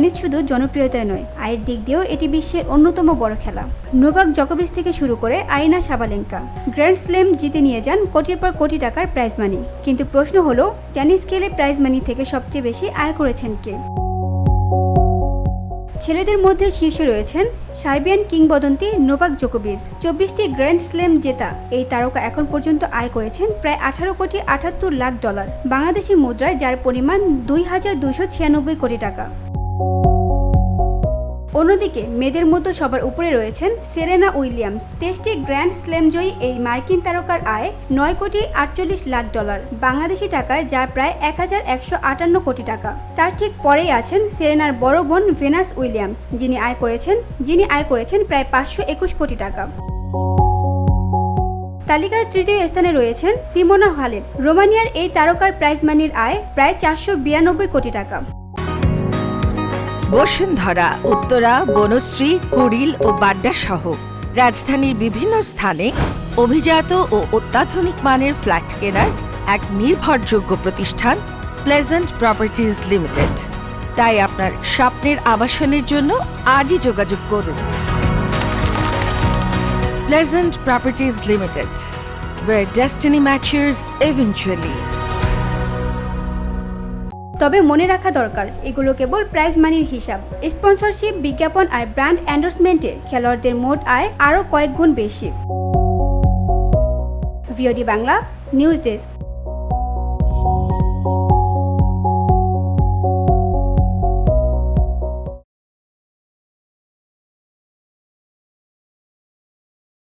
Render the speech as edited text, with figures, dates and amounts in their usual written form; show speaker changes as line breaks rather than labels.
Tennis শুধু জনপ্রিয়তায় নয়, আয়ের দিক দিয়েও এটি বিশ্বের অন্যতম বড় খেলা। নোভাক জকোভিচ থেকে শুরু করে আরিনা সাবালেঙ্কা গ্র্যান্ড স্ল্যাম জিতে নিয়ে যান কোটির পর কোটি টাকার প্রাইজ মানি। কিন্তু প্রশ্ন হলো, টেনিস খেলে প্রাইজ মানি থেকে সবচেয়ে বেশি আয় করেছেন কে? ছেলেদের মধ্যে শীর্ষে রয়েছেন সার্বিয়ান কিংবদন্তি নোভাক জকোভিচ। 24টি গ্র্যান্ড স্ল্যাম জেতা এই তারকা এখন পর্যন্ত আয় করেছেন প্রায় 18,78,00,000 বাংলাদেশি মুদ্রায়, যার পরিমাণ 2,296 কোটি টাকা। অন্যদিকে মেয়েদের মধ্যে সবার উপরে রয়েছেন সেরেনা উইলিয়ামস। 23টি গ্র্যান্ড স্ল্যাম জয়ী এই মার্কিন তারকার আয় 9,48,00,000 বাংলাদেশি টাকায়, যা প্রায় 1,158 কোটি টাকা। তার ঠিক পরেই আছেন সেরেনার বড় বোন ভেনাস উইলিয়ামস, যিনি আয় করেছেন প্রায় 521 কোটি টাকা। তালিকার তৃতীয় স্থানে রয়েছেন সিমোনা হালেপ। রোমানিয়ার এই তারকার প্রাইজ মানির আয় প্রায় 492 কোটি টাকা।
বসুন্ধরা, উত্তরা, বনশ্রী, কুড়িল ও বাড্ডা সহ রাজধানীর বিভিন্ন স্থানে অভিজাত ও অত্যাধুনিক মানের ফ্ল্যাট কেনার এক নির্ভরযোগ্য প্রতিষ্ঠান প্লেজেন্ট প্রপার্টিজ লিমিটেড। তাই আপনার স্বপ্নের আবাসনের জন্য আজই যোগাযোগ করুন। Pleasant properties limited, where destiny matches eventually.
তবে মনে রাখা দরকার, এগুলো কেবল প্রাইজ মানির হিসাব। স্পন্সরশিপ, বিজ্ঞাপন আর ব্র্যান্ড এন্ডোর্সমেন্টে খেলোয়াড়দের মোট আয় আরও কয়েক গুণ বেশি। VOD Bangla news desk.